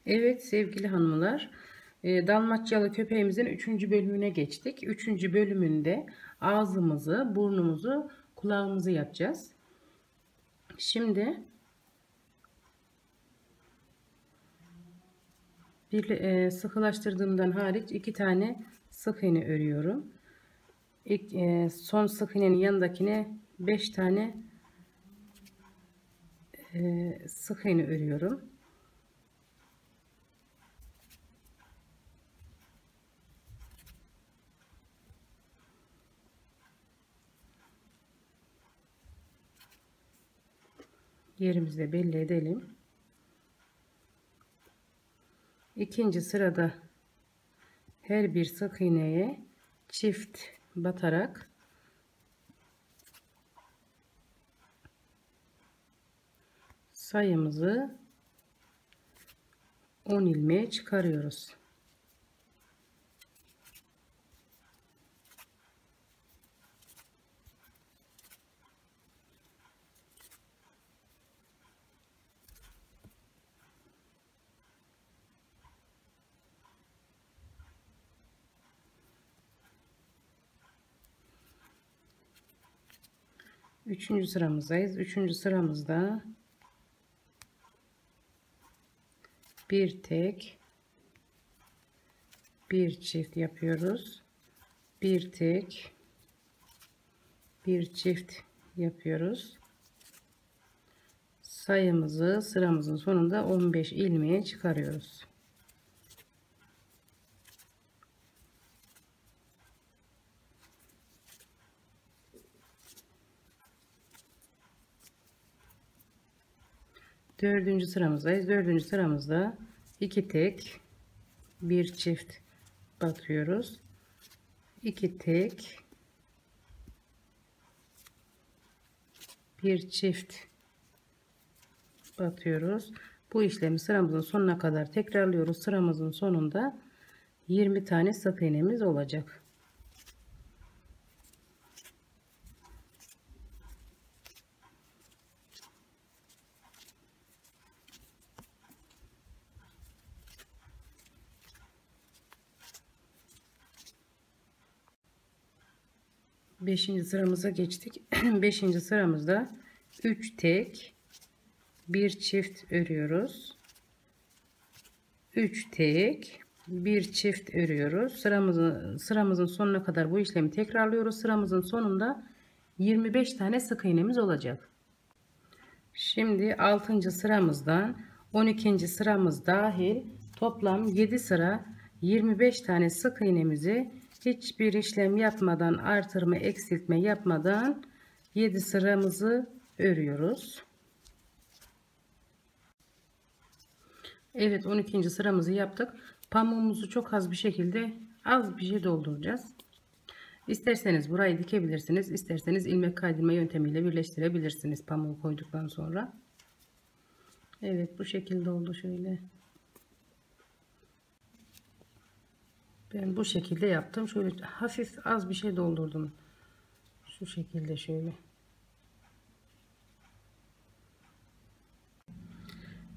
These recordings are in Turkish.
Evet sevgili hanımlar, Dalmaçyalı köpeğimizin 3. bölümüne geçtik. 3. bölümünde ağzımızı, burnumuzu, kulağımızı yapacağız. Şimdi sıkılaştırdığımdan hariç 2 tane sık iğne örüyorum. Son sık iğnenin yanındakine 5 tane sık iğne örüyorum. Yerimizi de belli edelim. İkinci sırada her bir sık iğneye çift batarak sayımızı 10 ilmeğe çıkarıyoruz. Üçüncü sıramızdayız. Üçüncü sıramızda bir tek, bir çift yapıyoruz. Bir tek, bir çift yapıyoruz. Sayımızı sıramızın sonunda 15 ilmeğe çıkarıyoruz. Dördüncü sıramızdayız. Dördüncü sıramızda iki tek, bir çift batıyoruz. İki tek, bir çift batıyoruz. Bu işlemi sıramızın sonuna kadar tekrarlıyoruz. Sıramızın sonunda 20 tane sık iğnemiz olacak. Beşinci sıramıza geçtik. Beşinci sıramızda 3 tek, bir çift örüyoruz. 3 tek, bir çift örüyoruz. Sıramızın sonuna kadar bu işlemi tekrarlıyoruz. Sıramızın sonunda 25 tane sık iğnemiz olacak. Şimdi 6. sıramızdan 12. sıramız dahil toplam 7 sıra 25 tane sık iğnemizi hiçbir işlem yapmadan, artırma eksiltme yapmadan 7 sıramızı örüyoruz. Evet, 12. sıramızı yaptık. Pamuğumuzu çok az bir şekilde az bir şey dolduracağız. İsterseniz burayı dikebilirsiniz. İsterseniz ilmek kaydırma yöntemiyle birleştirebilirsiniz pamuğu koyduktan sonra. Evet, bu şekilde oldu şöyle. Ben bu şekilde yaptım. Şöyle hafif az bir şey doldurdum. Şu şekilde şöyle.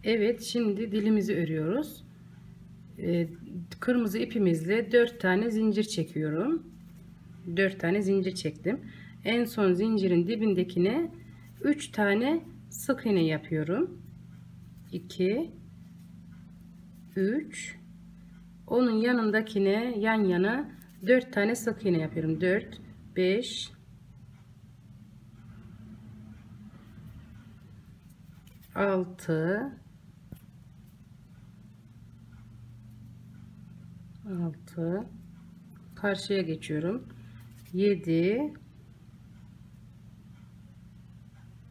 Evet, şimdi dilimizi örüyoruz. Kırmızı ipimizle 4 tane zincir çekiyorum. 4 tane zincir çektim. En son zincirin dibindekine 3 tane sık iğne yapıyorum. 2 3, onun yanındakine yan yana 4 tane sık iğne yapıyorum. 4 5 6 karşıya geçiyorum. 7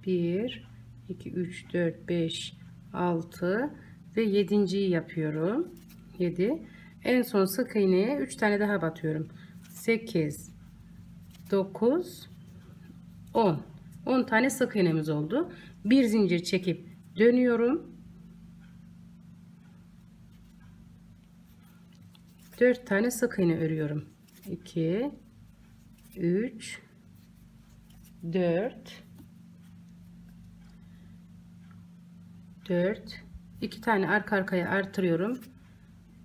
1 2 3 4 5 6 ve 7.'yi yapıyorum. 7. En son sık iğneye 3 tane daha batıyorum. 8 9 10 tane sık iğnemiz oldu. Bir zincir çekip dönüyorum. 4 tane sık iğne örüyorum. 2 3 4 4 2 tane arka arkaya artırıyorum.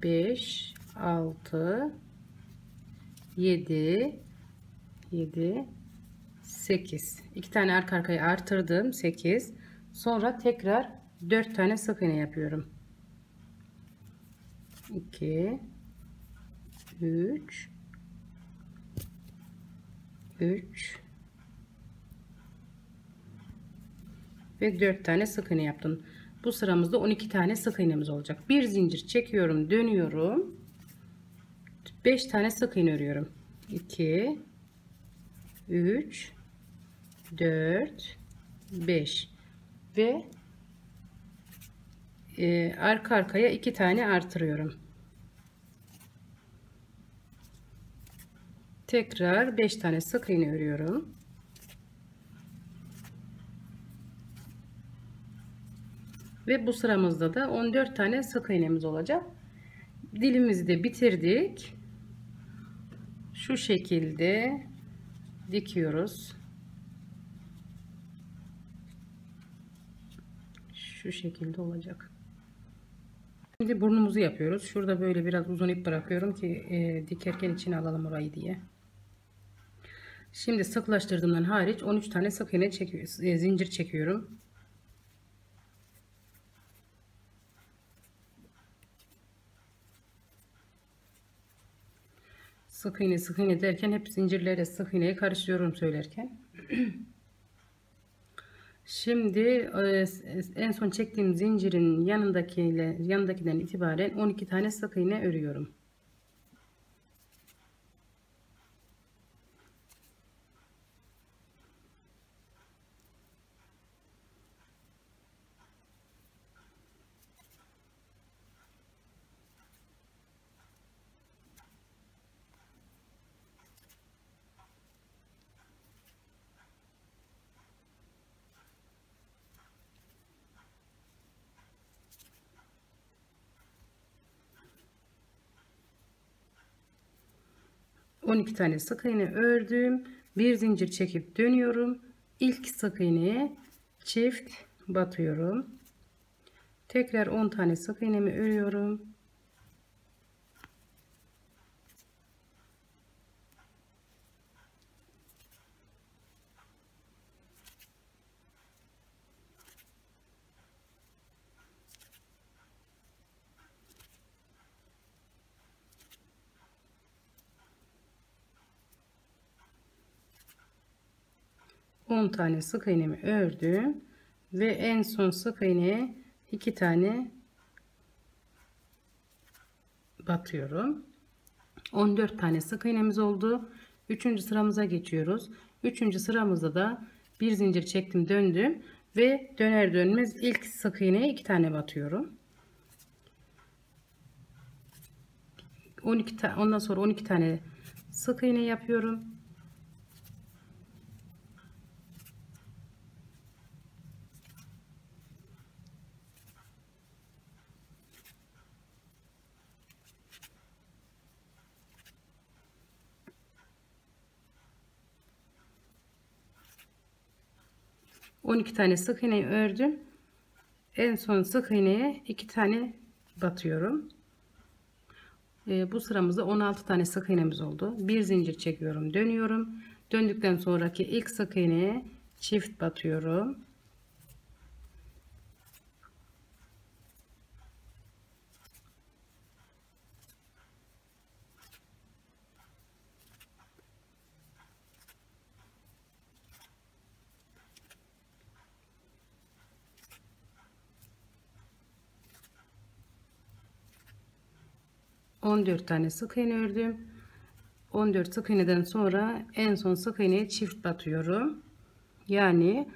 5 6 7 8. 2 tane arka arkaya artırdım. 8. Sonra tekrar 4 tane sık iğne yapıyorum. 2 3 ve 4 tane sık iğne yaptım. Bu sıramızda 12 tane sık iğnemiz olacak. Bir zincir çekiyorum, dönüyorum. 5 tane sık iğne örüyorum. 2 3 4 5 ve arka arkaya 2 tane artırıyorum. Tekrar 5 tane sık iğne örüyorum. Ve bu sıramızda da 14 tane sık iğnemiz olacak. Dilimizi de bitirdik. Şu şekilde dikiyoruz. Şu şekilde olacak. Şimdi burnumuzu yapıyoruz. Şurada böyle biraz uzun ip bırakıyorum ki dikerken içine alalım orayı diye. Şimdi sıklaştırdığımdan hariç 13 tane sık iğne zincir çekiyorum. Sık iğne derken hep zincirlere sık iğneyi karıştırıyorum söylerken. Şimdi en son çektiğim zincirin yanındakiden itibaren 12 tane sık iğne örüyorum. ...12 tane sık iğne ördüm. Bir zincir çekip dönüyorum. İlk sık iğneye çift batıyorum. Tekrar 10 tane sık iğnemi örüyorum. On tane sık iğnemi ördüm ve en son sık iğneye 2 tane batıyorum. 14 tane sık iğnemiz oldu. 3. sıramıza geçiyoruz. 3. sıramızda da bir zincir çektim, döndüm ve döner dönmez ilk sık iğneye 2 tane batıyorum. 12 ondan sonra 12 tane sık iğne yapıyorum. ...12 tane sık iğne ördüm. En son sık iğneye 2 tane batıyorum. Bu sıramızda 16 tane sık iğnemiz oldu. Bir zincir çekiyorum, dönüyorum. Döndükten sonraki ilk sık iğneye çift batıyorum. ...14 tane sık iğne ördüm. 14 sık iğneden sonra en son sık iğneye çift batıyorum. Yani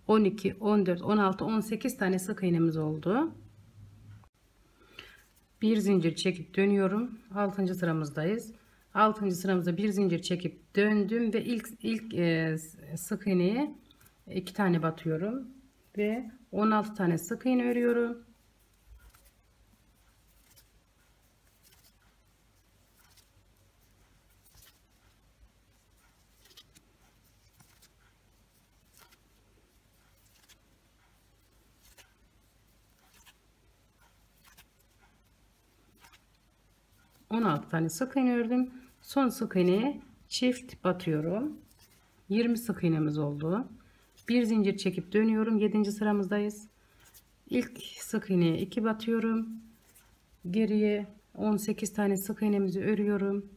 12, 14, 16, 18 tane sık iğnemiz oldu. Bir zincir çekip dönüyorum. 6. sıramızdayız. 6. sıramızda bir zincir çekip döndüm ve ilk sık iğneye 2 tane batıyorum ve 16 tane sık iğne örüyorum. 16 tane sık iğne ördüm. Son sık iğneye çift batıyorum. 20 sık iğnemiz oldu. Bir zincir çekip dönüyorum. 7. sıramızdayız. İlk sık iğneye 2 batıyorum. Geriye 18 tane sık iğnemizi örüyorum.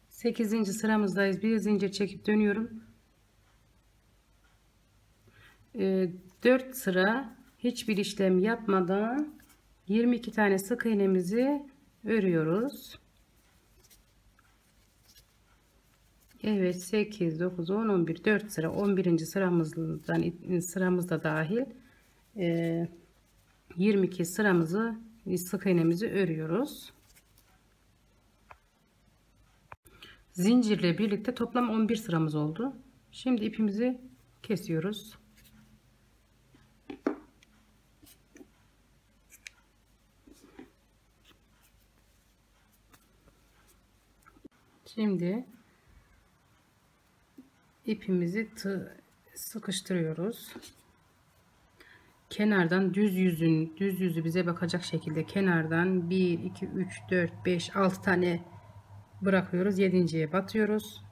Sekizinci sıramızdayız. Bir zincir çekip dönüyorum. 4 sıra hiçbir işlem yapmadan 22 tane sık iğnemizi örüyoruz. Evet, 8, 9, 10, 11, 4 sıra, 11. sıramızda dahil 22 sıramızı sık iğnemizi örüyoruz. Zincirle birlikte toplam 11 sıramız oldu. Şimdi ipimizi kesiyoruz. Şimdi ipimizi sıkıştırıyoruz. Kenardan düz yüzü bize bakacak şekilde kenardan 1, 2, 3, 4, 5, 6 tane bırakıyoruz. 7.'ye batıyoruz.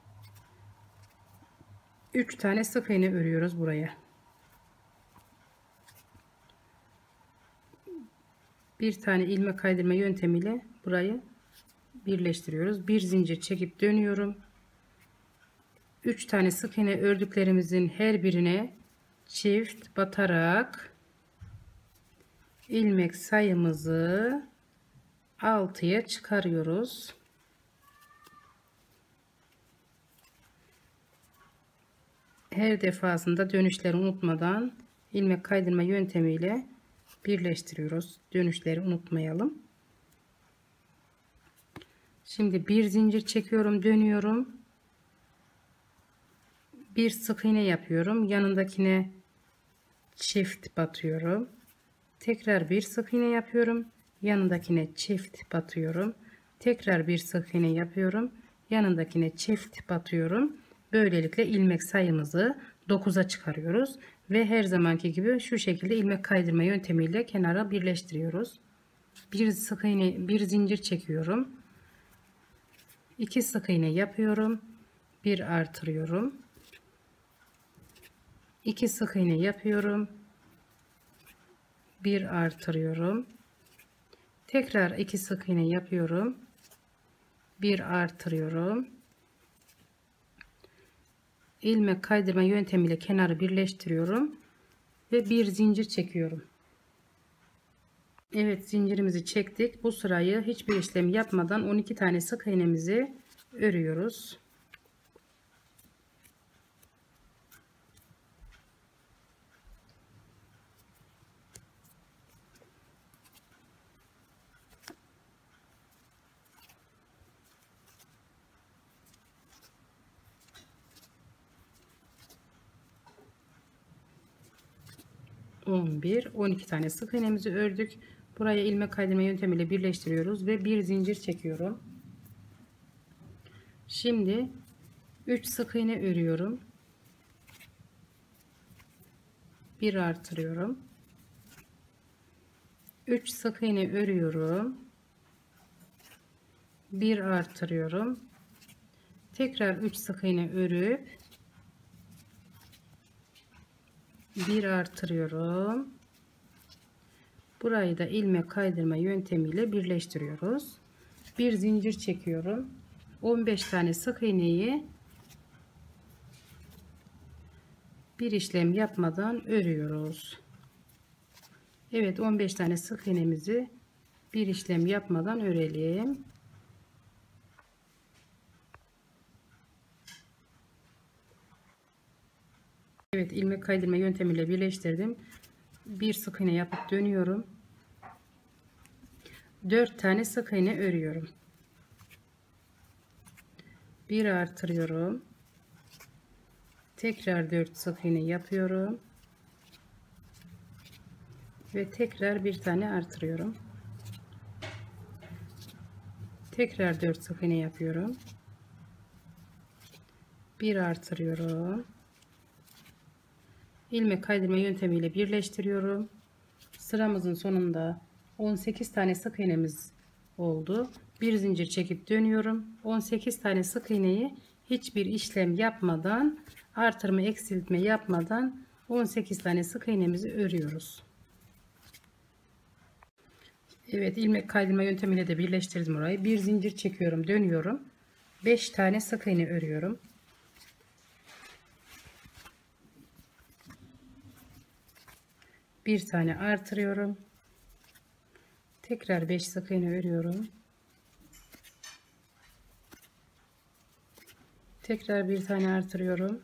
3 tane sık iğne örüyoruz buraya. Bir tane ilmek kaydırma yöntemiyle burayı birleştiriyoruz. Bir zincir çekip dönüyorum. 3 tane sık iğne ördüklerimizin her birine çift batarak ilmek sayımızı 6'ya çıkarıyoruz. Her defasında dönüşleri unutmadan ilmek kaydırma yöntemiyle birleştiriyoruz. Dönüşleri unutmayalım. Şimdi bir zincir çekiyorum, dönüyorum. Bir sık iğne yapıyorum. Yanındakine çift batıyorum. Tekrar bir sık iğne yapıyorum. Yanındakine çift batıyorum. Tekrar bir sık iğne yapıyorum. Yanındakine çift batıyorum. Böylelikle ilmek sayımızı 9'a çıkarıyoruz ve her zamanki gibi şu şekilde ilmek kaydırma yöntemiyle kenara birleştiriyoruz. Bir sık iğne, bir zincir çekiyorum. 2 sık iğne yapıyorum. Bir artırıyorum. 2 sık iğne yapıyorum. Bir artırıyorum. Tekrar 2 sık iğne yapıyorum. Bir artırıyorum. İlmek kaydırma yöntemiyle kenarı birleştiriyorum ve bir zincir çekiyorum. Evet, zincirimizi çektik. Bu sırayı hiçbir işlem yapmadan 12 tane sık iğnemizi örüyoruz. ...11, 12 tane sık iğnemizi ördük. Buraya ilmek kaydırma yöntemiyle birleştiriyoruz ve bir zincir çekiyorum. Şimdi 3 sık iğne örüyorum. Bir artırıyorum. 3 sık iğne örüyorum. Bir artırıyorum. Tekrar 3 sık iğne örüp bir artırıyorum. Burayı da ilmek kaydırma yöntemiyle birleştiriyoruz. Bir zincir çekiyorum. 15 tane sık iğneyi bir işlem yapmadan örüyoruz. Evet, 15 tane sık iğnemizi bir işlem yapmadan örelim. Evet, ilmek kaydırma yöntemiyle birleştirdim. Bir sık iğne yapıp dönüyorum. 4 tane sık iğne örüyorum. Bir artırıyorum. Tekrar 4 sık iğne yapıyorum. Ve tekrar bir tane artırıyorum. Tekrar 4 sık iğne yapıyorum. Bir artırıyorum. İlmek kaydırma yöntemiyle birleştiriyorum. Sıramızın sonunda 18 tane sık iğnemiz oldu. Bir zincir çekip dönüyorum. 18 tane sık iğneyi hiçbir işlem yapmadan, artırma eksiltme yapmadan 18 tane sık iğnemizi örüyoruz. Evet, ilmek kaydırma yöntemiyle de birleştirdim orayı. Bir zincir çekiyorum, dönüyorum. 5 tane sık iğne örüyorum. Bir tane artırıyorum. Tekrar 5 sık iğne örüyorum. Tekrar bir tane artırıyorum.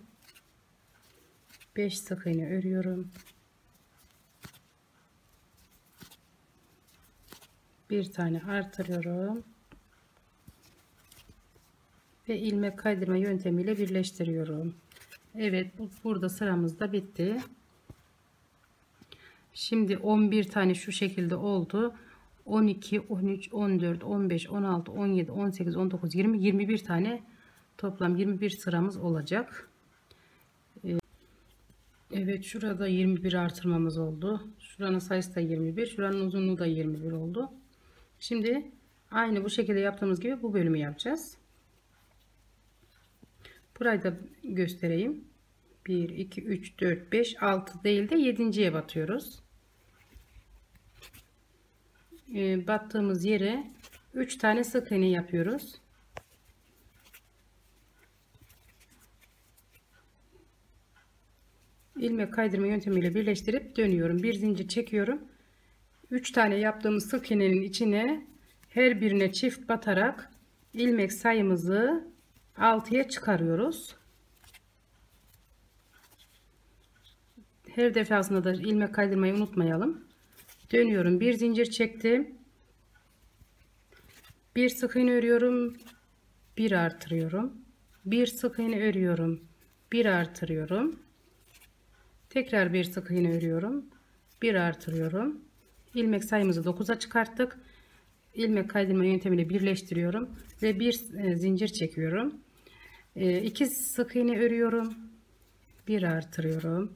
5 sık iğne örüyorum. Bir tane artırıyorum. Ve ilmek kaydırma yöntemiyle birleştiriyorum. Evet, burada sıramız da bitti. Şimdi 11 tane şu şekilde oldu. 12, 13, 14, 15, 16, 17, 18, 19, 20, 21 tane toplam 21 sıramız olacak. Evet, şurada 21 artırmamız oldu. Şuranın sayısı da 21. Şuranın uzunluğu da 21 oldu. Şimdi aynı bu şekilde yaptığımız gibi bu bölümü yapacağız. Burayı da göstereyim. 1, 2, 3, 4, 5, 6 değil de 7.'ye batıyoruz. Battığımız yere 3 tane sık iğne yapıyoruz. İlmek kaydırma yöntemiyle birleştirip dönüyorum. Bir zincir çekiyorum. 3 tane yaptığımız sık iğnenin içine her birine çift batarak ilmek sayımızı 6'ya çıkarıyoruz. Her defasında da ilmek kaydırmayı unutmayalım. Dönüyorum. Bir zincir çektim. Bir sık iğne örüyorum. Bir artırıyorum. Bir sık iğne örüyorum. Bir artırıyorum. Tekrar bir sık iğne örüyorum. Bir artırıyorum. İlmek sayımızı 9'a çıkarttık. İlmek kaydırma yöntemiyle birleştiriyorum ve bir zincir çekiyorum. 2 sık iğne örüyorum. Bir artırıyorum.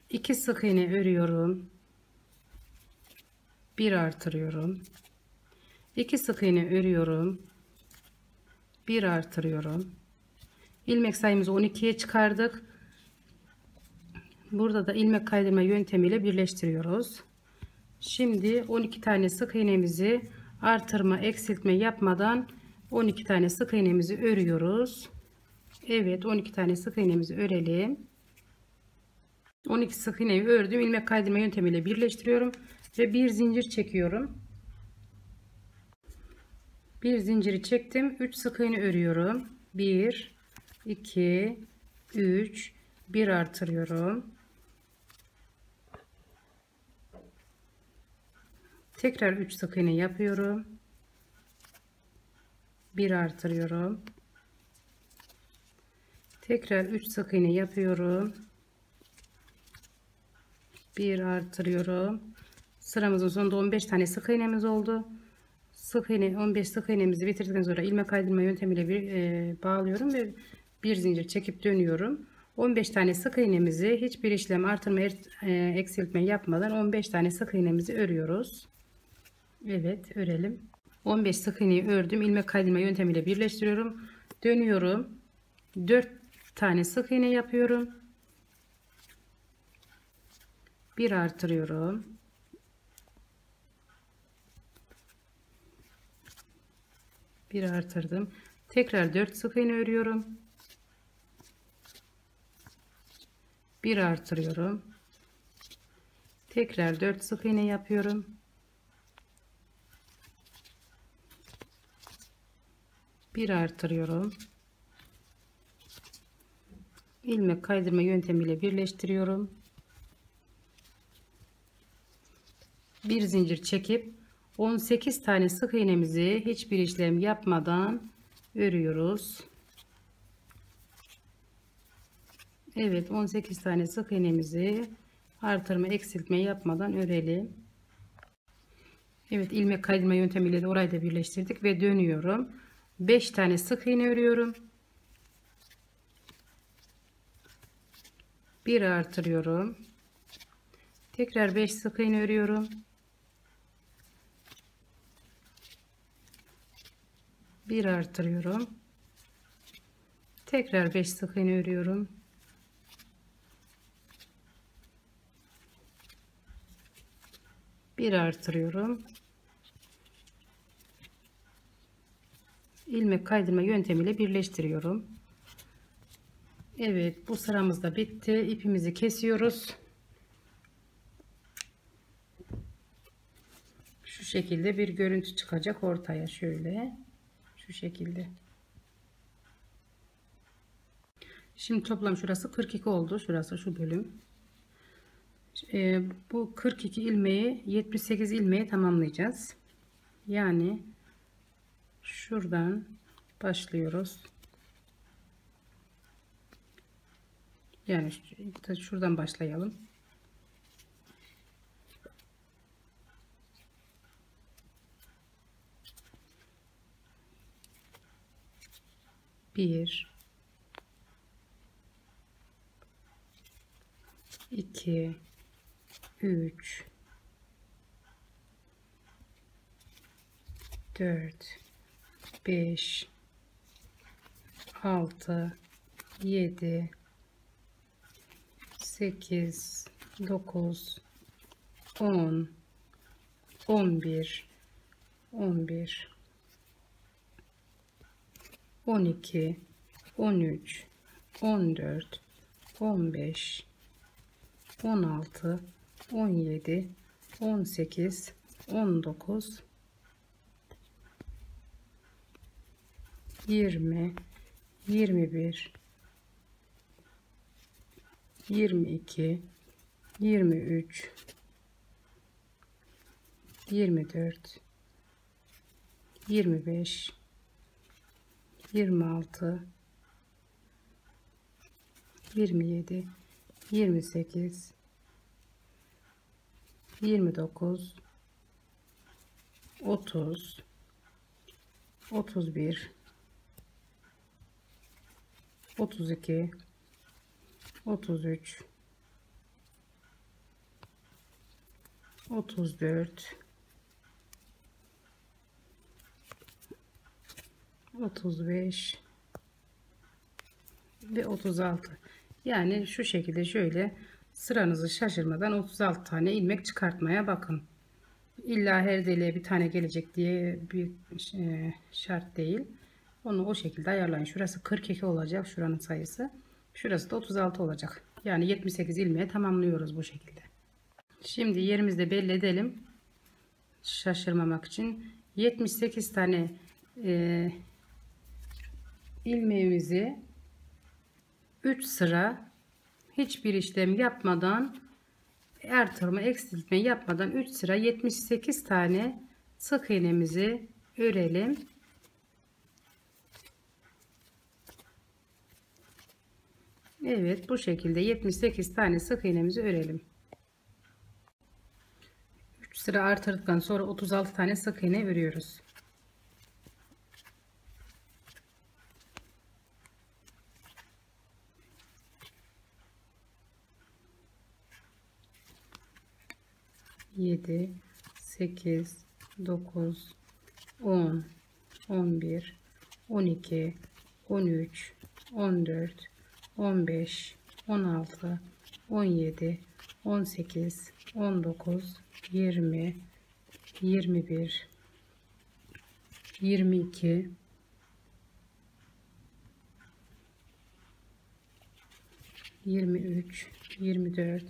2 sık iğne örüyorum. Bir artırıyorum. 2 sık iğne örüyorum. Bir artırıyorum. İlmek sayımızı 12'ye çıkardık. Burada da ilmek kaydırma yöntemiyle birleştiriyoruz. Şimdi 12 tane sık iğnemizi artırma eksiltme yapmadan 12 tane sık iğnemizi örüyoruz. Evet, 12 tane sık iğnemizi örelim. 12 sık iğneyi ördüm. İlmek kaydırma yöntemiyle birleştiriyorum ve bir zincir çekiyorum. Bir zinciri çektim. 3 sık iğne örüyorum. 1, 2, 3, bir artırıyorum. Tekrar 3 sık iğne yapıyorum. Bir artırıyorum. Tekrar 3 sık iğne yapıyorum. Bir artırıyorum. Sıramızın sonunda 15 tane sık iğnemiz oldu. Sık iğne 15 sık iğnemizi bitirdikten sonra ilmek kaydırma yöntemiyle bağlıyorum ve bir zincir çekip dönüyorum. 15 tane sık iğnemizi hiçbir işlem artırma eksiltme yapmadan 15 tane sık iğnemizi örüyoruz. Evet, örelim. 15 sık iğneyi ördüm. İlmek kaydırma yöntemiyle birleştiriyorum. Dönüyorum. 4 tane sık iğne yapıyorum. Bir artırıyorum. Bir artırdım. Tekrar 4 sık iğne örüyorum. Bir artırıyorum. Tekrar 4 sık iğne yapıyorum. Bir artırıyorum. İlmek kaydırma yöntemiyle birleştiriyorum. Bir zincir çekip 18 tane sık iğnemizi hiçbir işlem yapmadan örüyoruz. Evet, 18 tane sık iğnemizi artırma eksiltme yapmadan örelim. Evet, ilmek kaydırma yöntemiyle de orayı da birleştirdik ve dönüyorum. 5 tane sık iğne örüyorum. Bir artırıyorum. Tekrar 5 sık iğne örüyorum. Bir artırıyorum. Tekrar 5 sık iğne örüyorum. Bir artırıyorum. İlmek kaydırma yöntemiyle birleştiriyorum. Evet, bu sıramız da bitti. İpimizi kesiyoruz. Şu şekilde bir görüntü çıkacak ortaya, şöyle. Şu şekilde. Şimdi toplam şurası 42 oldu. Şurası şu bölüm. Bu 42 ilmeği 78 ilmeği tamamlayacağız. Yani şuradan başlıyoruz. Yani şuradan başlayalım. Bir, iki, üç, dört, beş, altı, yedi, 8, 9, 10, 11, 11, 12, 13, 14, 15, 16, 17, 18, 19, 20, 21, 22, 23, 24, 25, 26, 27, 28, 29, 30, 31, 32, 33, 34, 35 ve 36. Yani şu şekilde şöyle sıranızı şaşırmadan 36 tane ilmek çıkartmaya bakın. İlla her deliğe bir tane gelecek diye bir şart değil. Onu o şekilde ayarlayın. Şurası 42 olacak şuranın sayısı. Şurası da 36 olacak. Yani 78 ilmeği tamamlıyoruz bu şekilde. Şimdi yerimizde belli edelim. Şaşırmamak için 78 tane ilmeğimizi 3 sıra hiçbir işlem yapmadan, artırma eksiltme yapmadan 3 sıra 78 tane sık iğnemizi örelim. Evet, bu şekilde 78 tane sık iğnemizi örelim. 3 sıra artırdıktan sonra 36 tane sık iğne örüyoruz. Yedi, 8, 9, 10, 11, 12, 13, 14, 15, 16, 17, 18, 19, 20, 21, 22, 23, 24,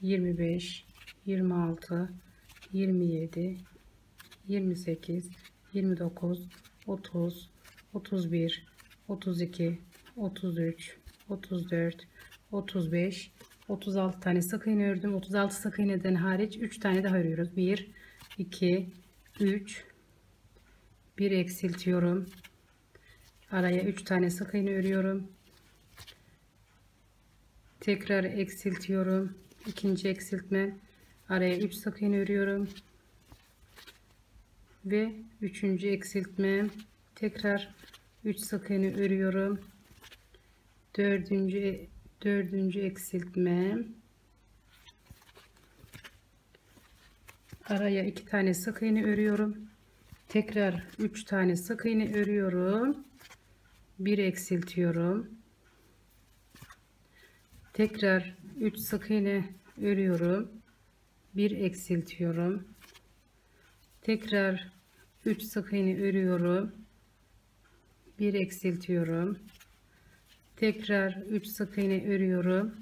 25, 26, 27, 28, 29, 30, 31, 32, 33, 34, 35, 36 tane sık iğne ördüm. 36 sık iğneden hariç 3 tane daha örüyoruz. 1, 2, 3, 1 eksiltiyorum. Araya 3 tane sık iğne örüyorum. Tekrar eksiltiyorum. İkinci eksiltme. Araya 3 sık iğne örüyorum. Ve üçüncü eksiltme. Tekrar 3 sık iğne örüyorum. Dördüncü eksiltme. Araya 2 tane sık iğne örüyorum. Tekrar 3 tane sık iğne örüyorum. Bir eksiltiyorum. Tekrar 3 sık iğne örüyorum. Bir eksiltiyorum. Tekrar 3 sık iğne örüyorum. Bir eksiltiyorum. Tekrar 3 sık iğne örüyorum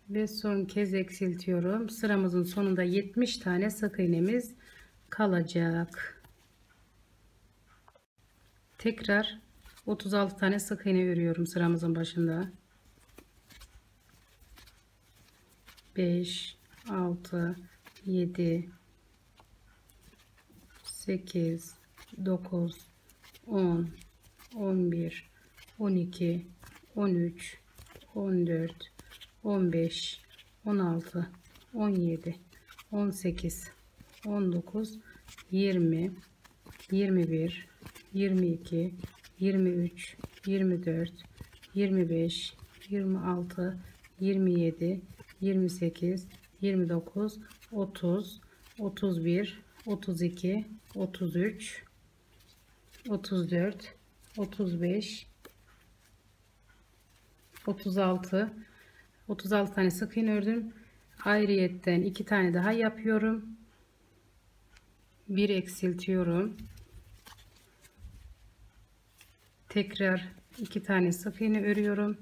ve son kez eksiltiyorum. Sıramızın sonunda 70 tane sık iğnemiz kalacak. Tekrar 36 tane sık iğne örüyorum sıramızın başında. 5 6 7 8 9 10 11 12 13 14 15 16 17 18 19 20 21 22 23 24 25 26 27 28 29 30 31 32 33 34 35 36 tane sık iğne ördüm. Ayrıyetten 2 tane daha yapıyorum. Bir eksiltiyorum. Tekrar 2 tane sık iğne örüyorum.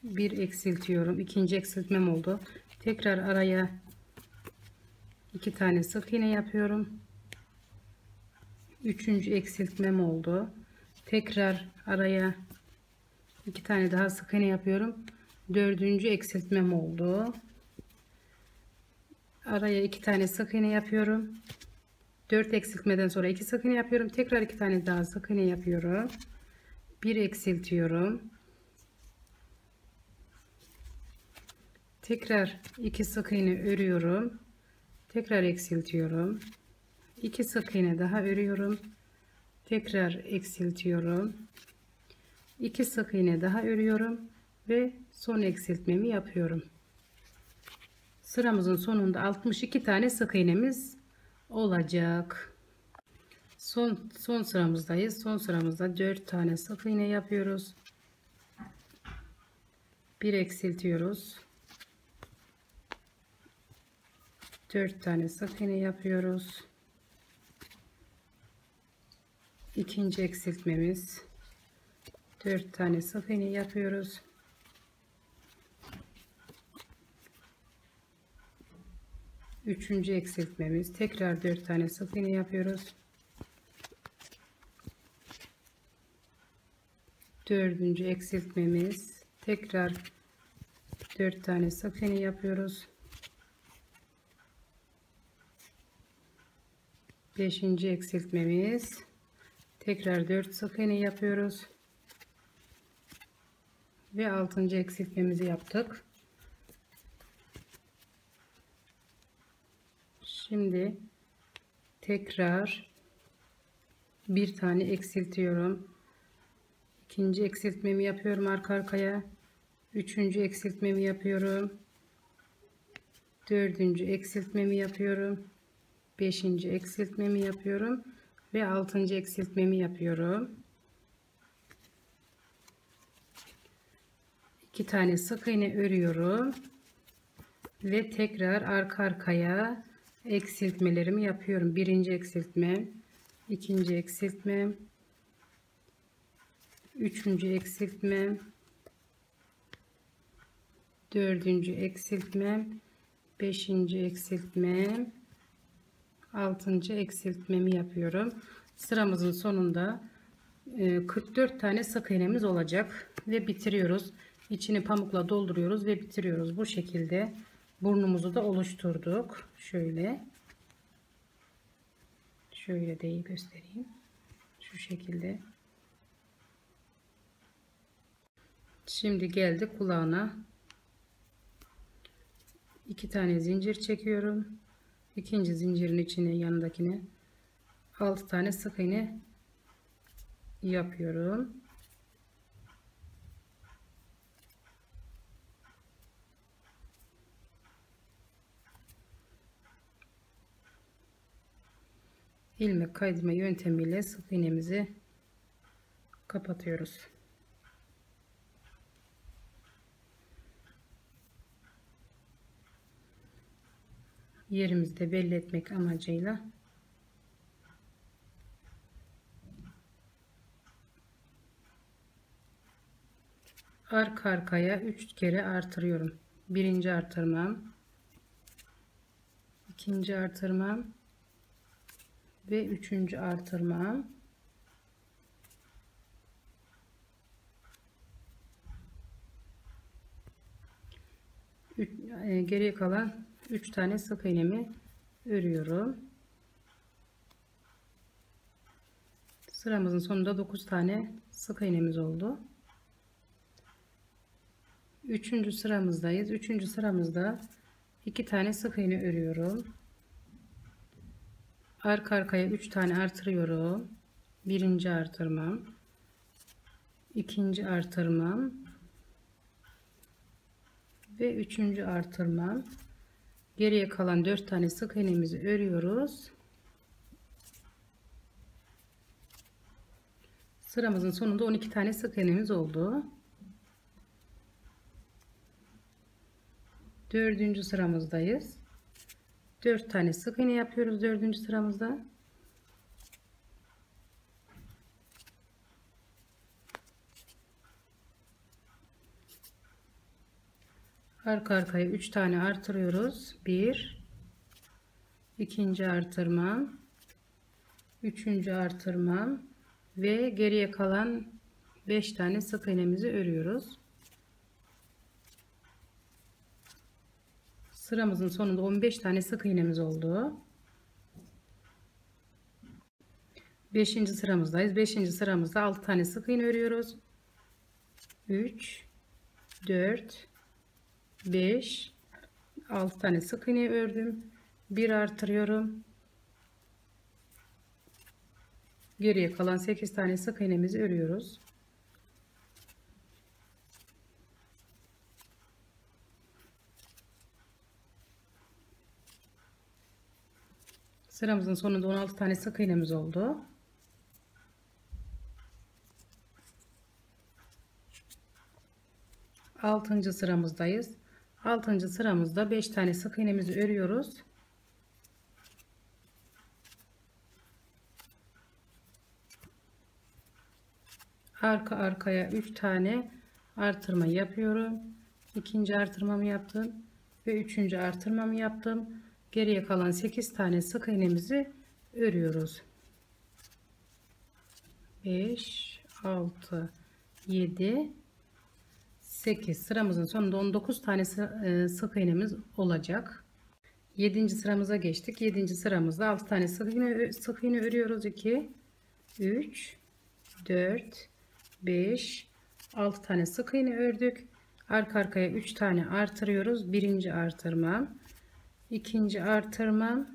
Bir eksiltiyorum. İkinci eksiltmem oldu. Tekrar araya 2 tane sık iğne yapıyorum. Üçüncü eksiltmem oldu. Tekrar araya 2 tane daha sık iğne yapıyorum. Dördüncü eksiltmem oldu. Araya 2 tane sık iğne yapıyorum. 4 eksiltmeden sonra 2 sık iğne yapıyorum. Tekrar 2 tane daha sık iğne yapıyorum. Bir eksiltiyorum. Tekrar 2 sık iğne örüyorum. Tekrar eksiltiyorum. 2 sık iğne daha örüyorum. Tekrar eksiltiyorum. 2 sık iğne daha örüyorum ve son eksiltmemi yapıyorum. Sıramızın sonunda 62 tane sık iğnemiz olacak. Son sıramızdayız. Son sıramızda 4 tane sık iğne yapıyoruz. Bir eksiltiyoruz. 4 tane sık iğne yapıyoruz. İkinci eksiltmemiz. 4 tane sık iğne yapıyoruz. Üçüncü eksiltmemiz. Tekrar 4 tane sık iğne yapıyoruz. Dördüncü eksiltmemiz. Tekrar 4 tane sık iğne yapıyoruz. Beşinci eksiltmemiz. Tekrar 4 sık iğne yapıyoruz. Ve 6. eksiltmemizi yaptık. Şimdi tekrar bir tane eksiltiyorum. İkinci eksiltmemi yapıyorum arka arkaya. Üçüncü eksiltmemi yapıyorum. Dördüncü eksiltmemi yapıyorum. Beşinci eksiltmemi yapıyorum. Ve 6. eksiltmemi yapıyorum. 2 tane sık iğne örüyorum. Ve tekrar arka arkaya eksiltmelerimi yapıyorum. Birinci eksiltmem. İkinci eksiltmem. Üçüncü eksiltmem. Dördüncü eksiltmem. Beşinci eksiltmem. 6. eksiltmemi yapıyorum. Sıramızın sonunda 44 tane sık iğnemiz olacak ve bitiriyoruz. İçini pamukla dolduruyoruz ve bitiriyoruz. Bu şekilde burnumuzu da oluşturduk. Şöyle de iyi göstereyim. Şu şekilde. Şimdi geldik kulağına. 2 tane zincir çekiyorum. İkinci zincirin içine, yanındakine 6 tane sık iğne yapıyorum. İlmek kaydırma yöntemiyle sık iğnemizi kapatıyoruz. Yerimizi de belli etmek amacıyla arka arkaya 3 kere artırıyorum. Birinci artırmam, ikinci artırmam ve üçüncü artırmam. Geriye kalan 3 tane sık iğnemi örüyorum. Sıramızın sonunda 9 tane sık iğnemiz oldu. Üçüncü sıramızdayız. Üçüncü sıramızda 2 tane sık iğne örüyorum. Arka arkaya 3 tane artırıyorum. Birinci artırmam, ikinci artırmam ve üçüncü artırmam. Geriye kalan 4 tane sık iğnemizi örüyoruz. Sıramızın sonunda 12 tane sık iğnemiz oldu. Dördüncü sıramızdayız. 4 tane sık iğne yapıyoruz dördüncü sıramızda. Arka arkaya 3 tane artırıyoruz. 1, ikinci artırmam, üçüncü artırmam ve geriye kalan 5 tane sık iğnemizi örüyoruz. Sıramızın sonunda 15 tane sık iğnemiz oldu. 5. sıramızdayız. 5. sıramızda 6 tane sık iğne örüyoruz. 3, 4, 5, 6 tane sık iğne ördüm. 1 artırıyorum. Geriye kalan 8 tane sık iğnemizi örüyoruz. Sıramızın sonunda 16 tane sık iğnemiz oldu. Altıncı sıramızdayız. 6. sıramızda 5 tane sık iğnemizi örüyoruz. Arka arkaya 3 tane artırma yapıyorum. İkinci artırmamı yaptım ve üçüncü artırmamı yaptım. Geriye kalan 8 tane sık iğnemizi örüyoruz. 5, 6, 7, 8. Sıramızın sonunda 19 tane sık iğnemiz olacak. 7. sıramıza geçtik. 7. sıramızda 6 tane sık iğne örüyoruz. 2, 3, 4, 5, 6 tane sık iğne ördük. Arka arkaya 3 tane artırıyoruz. Birinci artırmam, ikinci artırmam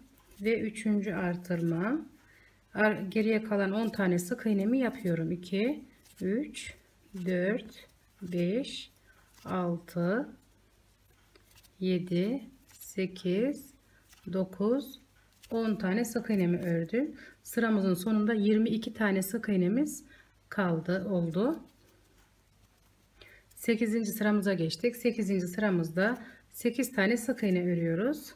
ve üçüncü artırmam. Geriye kalan 10 tane sık iğnemi yapıyorum. 2, 3, 4, 5, 6, 7, 8, 9, 10 tane sık iğnemi ördüm. Sıramızın sonunda 22 tane sık iğnemiz oldu. 8. sıramıza geçtik. 8. sıramızda 8 tane sık iğne örüyoruz.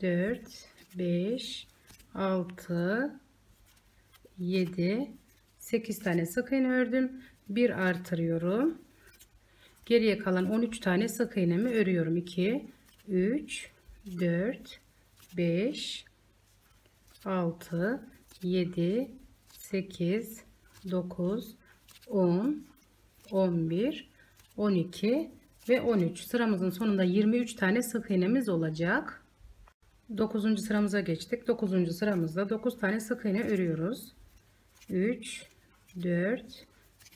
4, 5, 6, 7, 8 tane sık iğne ördüm. 1 artırıyorum. Geriye kalan 13 tane sık iğnemi örüyorum. 2, 3, 4, 5, 6, 7, 8, 9, 10, 11, 12 ve 13. Sıramızın sonunda 23 tane sık iğnemiz olacak. 9. sıramıza geçtik. 9. sıramızda 9 tane sık iğne örüyoruz. 3, 4,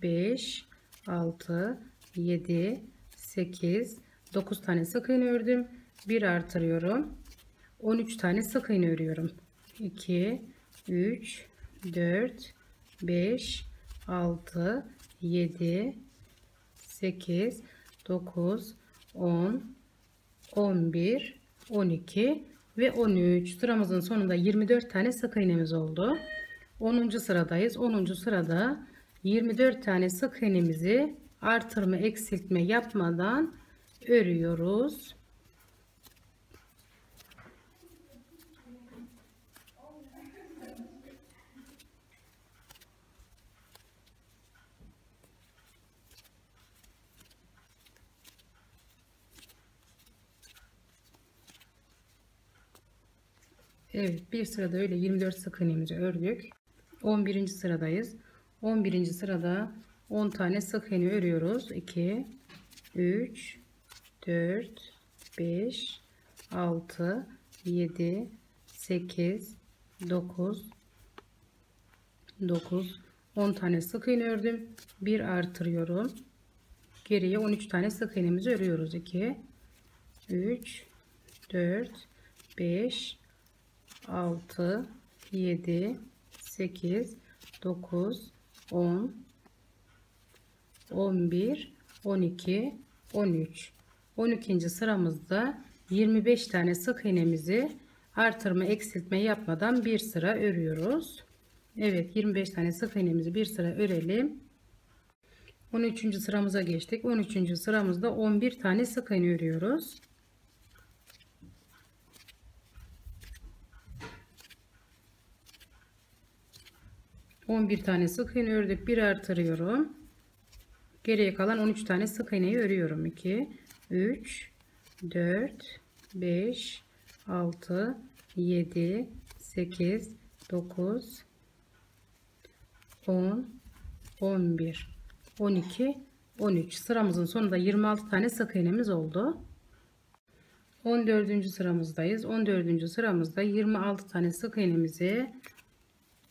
5, 6, 7, 8, 9 tane sık iğne ördüm. 1 artırıyorum. 13 tane sık iğne örüyorum. 2, 3, 4, 5, 6, 7, 8, 9, 10, 11, 12 ve 13. Sıramızın sonunda 24 tane sık iğnemiz oldu. 10. sıradayız. 10. sırada 24 tane sık iğnemizi artırma eksiltme yapmadan örüyoruz. Evet, bir sırada öyle 24 sık iğnemizi ördük. 11. sıradayız. 11. sırada 10 tane sık iğne örüyoruz. 2, 3, 4, 5, 6, 7, 8, 9, 10 tane sık iğne ördüm. 1 artırıyorum. Geriye 13 tane sık iğnemizi örüyoruz. 2, 3, 4, 5, 6, 7, 8, 9, 10, 11, 12, 13. 12. sıramızda 25 tane sık iğnemizi artırma eksiltme yapmadan bir sıra örüyoruz. Evet, 25 tane sık iğnemizi bir sıra örelim. 13. sıramıza geçtik. 13. sıramızda 11 tane sık iğne örüyoruz. 11 tane sık iğne ördük. 1 artırıyorum. Geriye kalan 13 tane sık iğneyi örüyorum. 2, 3, 4, 5, 6, 7, 8, 9, 10, 11, 12, 13. Sıramızın sonunda 26 tane sık iğnemiz oldu. 14. sıramızdayız. 14. sıramızda 26 tane sık iğnemizi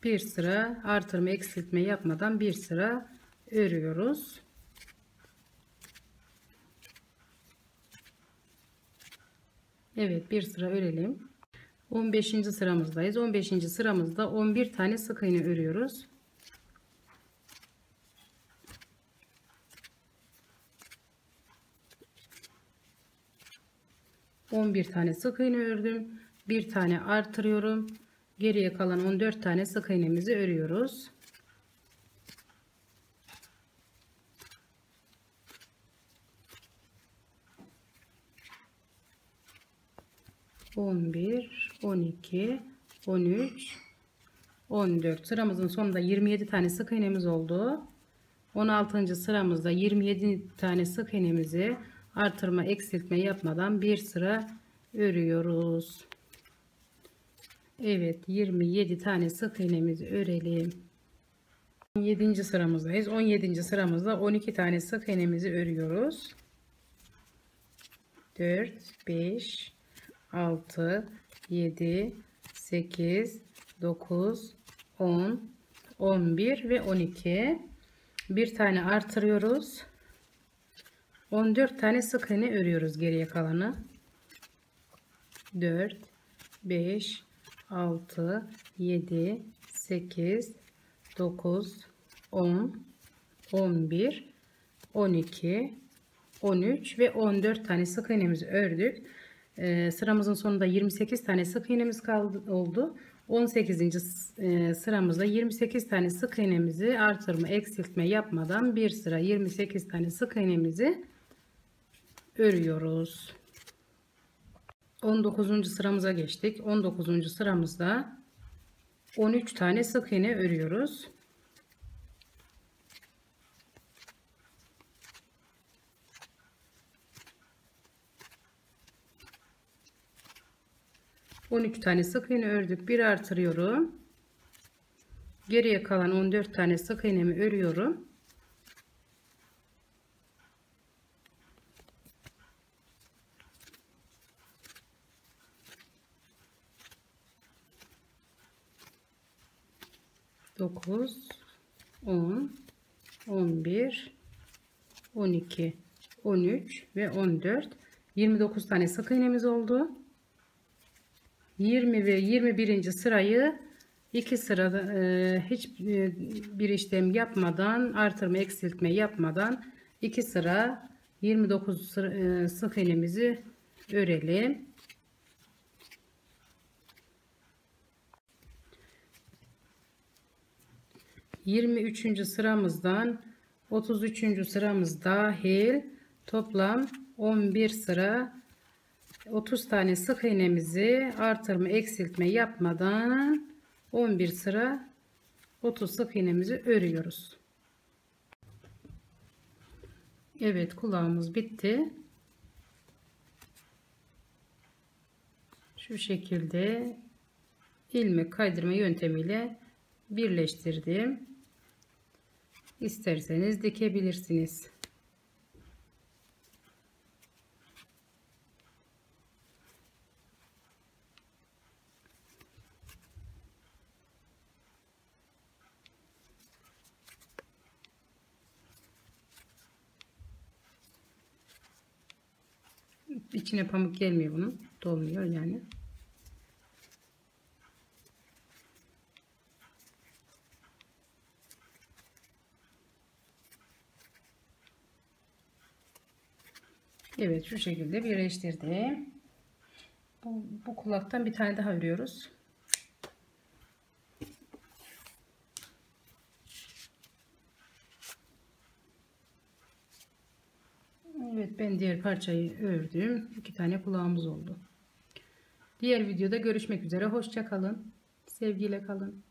bir sıra artırma eksiltme yapmadan bir sıra örüyoruz. Evet, bir sıra örelim. 15. sıramızdayız. 15. sıramızda 11 tane sık iğne örüyoruz. 11 tane sık iğne ördüm. Bir tane artırıyorum. Geriye kalan 14 tane sık iğnemizi örüyoruz. On bir, 12, 13, 14. Sıramızın sonunda 27 tane sık iğnemiz oldu. 16. sıramızda 27 tane sık iğnemizi artırma eksiltme yapmadan bir sıra örüyoruz. Evet, 27 tane sık iğnemizi örelim. 17. sıramızdayız. 17. sıramızda 12 tane sık iğnemizi örüyoruz. 4, 5, 6, 7, 8, 9, 10, 11 ve 12. Bir tane artırıyoruz. 14 tane sık iğne örüyoruz geriye kalanı. 4, 5, 6, 7, 8, 9, 10, 11, 12, 13 ve 14 tane sık iğnemizi ördük. Sıramızın sonunda 28 tane sık iğnemiz oldu. 18. Sıramızda 28 tane sık iğnemizi artırma eksiltme yapmadan bir sıra 28 tane sık iğnemizi örüyoruz. 19. sıramıza geçtik. 19. sıramızda 13 tane sık iğne örüyoruz. 13 tane sık iğne ördük. Bir artırıyorum. Geriye kalan 14 tane sık iğnemi örüyorum. 9, 10, 11, 12, 13 ve 14. 29 tane sık iğnemiz oldu. 20 ve 21. sırayı 2 sırada hiç bir işlem yapmadan, artırma eksiltme yapmadan 2 sıra 29 sık iğnemizi örelim. 23. sıramızdan 33. sıramız dahil toplam 11 sıra 30 tane sık iğnemizi artırma eksiltme yapmadan 11 sıra 30 sık iğnemizi örüyoruz. Evet, kulağımız bitti. Şu şekilde ilmek kaydırma yöntemiyle birleştirdim. İsterseniz dikebilirsiniz. İçine pamuk gelmiyor bunun. Dolmuyor yani. Evet, şu şekilde birleştirdim. Bu kulaktan bir tane daha örüyoruz. Evet, ben diğer parçayı ördüm. 2 tane kulağımız oldu. Diğer videoda görüşmek üzere. Hoşça kalın. Sevgiyle kalın.